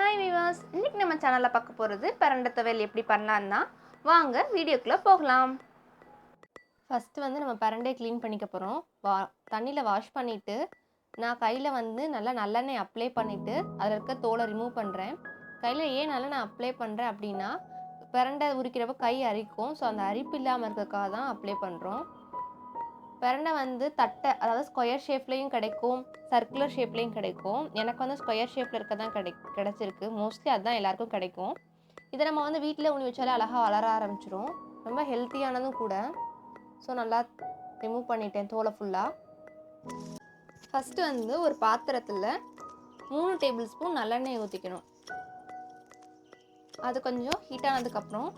Hi viewers, இன்றைக்கி நம்ம சேனலில் பார்க்க போகிறது பிரண்டை துவையல் எப்படி பண்ணலான்னா வாங்க வீடியோக்குள்ளே போகலாம். ஃபஸ்ட்டு வந்து நம்ம பிரண்டையை க்ளீன் பண்ணிக்க போகிறோம். தண்ணியில் வாஷ் பண்ணிவிட்டு நான் கையில் வந்து நல்லா நல்லெண்ணெய் அப்ளை பண்ணிவிட்டு அதில் இருக்க தோலை ரிமூவ் பண்ணுறேன். கையில் ஏன் நல்லெண்ணெய் அப்ளை பண்ணுறேன் அப்படின்னா பிரண்டை உரிக்கிறப்ப கை அரிக்கும். ஸோ அந்த அரிப்பு இல்லாமல் இருக்கிறதுக்காக தான் அப்ளை பண்ணுறோம். பிரண்டை வந்து தட்டை, அதாவது ஸ்கொயர் ஷேப்லேயும் கிடைக்கும், சர்க்குலர் ஷேப்லேயும் கிடைக்கும். எனக்கு வந்து ஸ்கொயர் ஷேப்பில் இருக்க தான் கிடச்சிருக்கு. மோஸ்ட்லி அதுதான் எல்லாருக்கும் கிடைக்கும். இதை நம்ம வந்து வீட்டில் ஊனி வச்சாலே அழகாக வளர ஆரம்பிச்சிடும். ரொம்ப ஹெல்த்தியானதும் கூட. ஸோ நல்லா ரிமூவ் பண்ணிட்டேன் தோலை ஃபுல்லாக. ஃபஸ்ட்டு வந்து ஒரு பாத்திரத்தில் 3 டேபிள் ஸ்பூன் நல்லெண்ணெய் ஊற்றிக்கணும். அது கொஞ்சம் ஹீட் ஆனதுக்கப்புறம்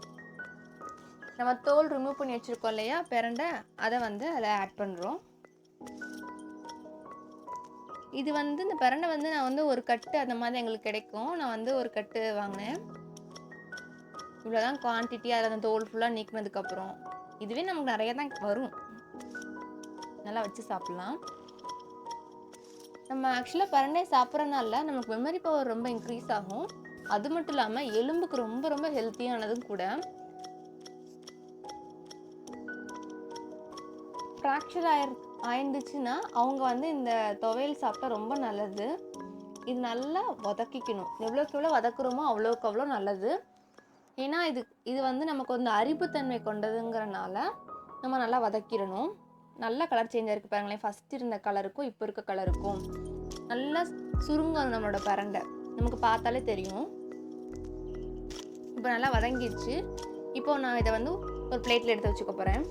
நம்ம தோல் ரிமூவ் பண்ணி வச்சுருக்கோம் இல்லையா பிரண்டை, அதை வந்து அதில் ஆட் பண்ணுறோம். இது வந்து இந்த பிரண்டை வந்து நான் வந்து ஒரு கட்டு அந்த மாதிரி எங்களுக்கு கிடைக்கும். நான் வந்து ஒரு கட்டு வாங்கினேன். இவ்வளோதான் குவான்டிட்டி. அதில் அந்த தோல் ஃபுல்லாக நீக்கினதுக்கப்புறம் இதுவே நமக்கு நிறைய தான் வரும். நல்லா வச்சு சாப்பிட்லாம். நம்ம ஆக்சுவலாக பிரண்டை சாப்பிட்றதுனால நமக்கு மெமரி பவர் ரொம்ப இன்க்ரீஸ் ஆகும். அது மட்டும் இல்லாமல் எலும்புக்கு ரொம்ப ரொம்ப ஹெல்த்தியானதும் கூட. ஃப்ராக்சர் ஆயிருந்துச்சுன்னா அவங்க வந்து இந்த துவையல் சாப்பிட்டா ரொம்ப நல்லது. இது நல்லா வதக்கிக்கணும். எவ்வளோக்கு எவ்வளோ வதக்குறோமோ அவ்வளோக்கு அவ்வளோ நல்லது. ஏன்னா இது வந்து நமக்கு வந்து அரிப்புத்தன்மை கொண்டதுங்கிறனால நம்ம நல்லா வதக்கிடணும். நல்லா கலர் சேஞ்ச் ஆகிருக்கு பாருங்களேன். ஃபஸ்ட் இருந்த கலருக்கும் இப்போ இருக்க கலருக்கும் நல்லா சுருங்கணும் நம்மளோட பிரண்டை. நமக்கு பார்த்தாலே தெரியும். இப்போ நல்லா வதங்கிடுச்சு. இப்போ நான் இதை வந்து ஒரு பிளேட்டில் எடுத்து வச்சுக்க போகிறேன்.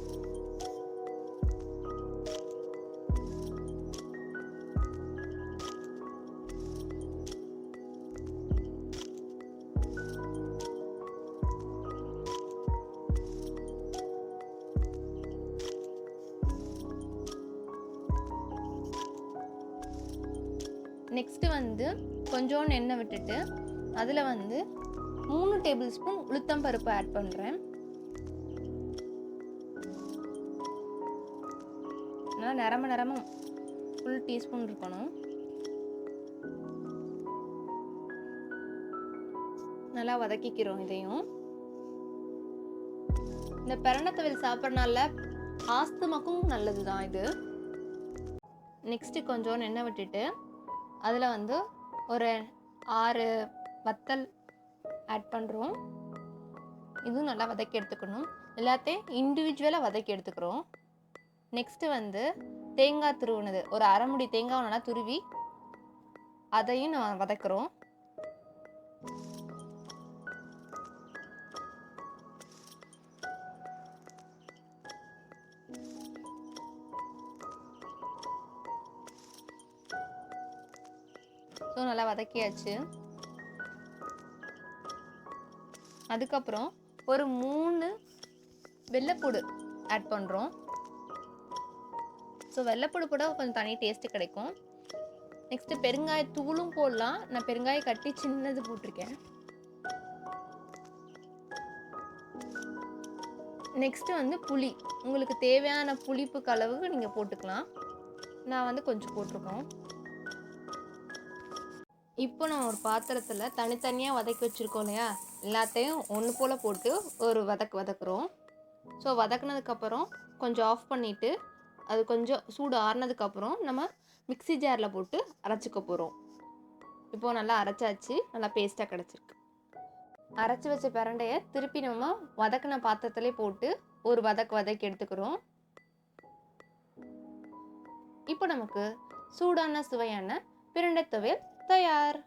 நெக்ஸ்ட்டு வந்து கொஞ்சோண்டு எண்ணெய் விட்டுட்டு அதில் வந்து 3 டேபிள் ஸ்பூன் உளுத்தம் பருப்பு ஆட் பண்ணுறேன். நல்லா நிறம ஃபுல் டீஸ்பூன் இருக்கணும். நல்லா வதக்கிக்கிறோம் இதையும். இந்த பிரண்டை துவையல் சாப்பிட்றதுனால ஆஸ்துமாக்கும் நல்லது தான் இது. நெக்ஸ்ட்டு கொஞ்சோண்டு எண்ணெய் விட்டுட்டு அதில் வந்து ஒரு 6 வத்தல் ஆட் பண்ணுறோம். இதுவும் நல்லா வதக்கி எடுத்துக்கணும். எல்லாத்தையும் இண்டிவிஜுவலாக வதக்கி எடுத்துக்கிறோம். நெக்ஸ்ட்டு வந்து தேங்காய் துருவினது, ஒரு அரை முடி தேங்காய் நல்லா துருவி அதையும் நான் வதக்குறோம். ஸோ நல்லா வதக்கியாச்சு. அதுக்கப்புறம் ஒரு 3 வெள்ளைப்பூடு ஆட் பண்ணுறோம். ஸோ வெள்ளைப்பூடு கூட கொஞ்சம் தனி டேஸ்ட்டு கிடைக்கும். நெக்ஸ்ட்டு பெருங்காயத்தூளும் போடலாம். நான் பெருங்காயம் கட்டி சின்னது போட்டிருக்கேன். நெக்ஸ்ட்டு வந்து புளி, உங்களுக்கு தேவையான புளிப்புக்கு அளவுக்கு நீங்கள் போட்டுக்கலாம். நான் வந்து கொஞ்சம் போட்டிருக்கோம். இப்போ நான் ஒரு பாத்திரத்தில் தனித்தனியாக வதக்கி வச்சுருக்கோம் இல்லையா, எல்லாத்தையும் ஒன்று போல் போட்டு ஒரு வதக்குறோம். ஸோ வதக்குனதுக்கப்புறம் கொஞ்சம் ஆஃப் பண்ணிவிட்டு அது கொஞ்சம் சூடு ஆறுனதுக்கப்புறம் நம்ம மிக்ஸி ஜாரில் போட்டு அரைச்சிக்க போகிறோம். இப்போது நல்லா அரைச்சாச்சு. நல்லா பேஸ்ட்டாக கிடச்சிருக்கு. அரைச்சி வச்ச பிரண்டையை திருப்பி நம்ம வதக்கின பாத்திரத்துலேயே போட்டு ஒரு வதக்கி எடுத்துக்கிறோம். இப்போ நமக்கு சூடான சுவையான பிரண்டை துவையல் தயார்.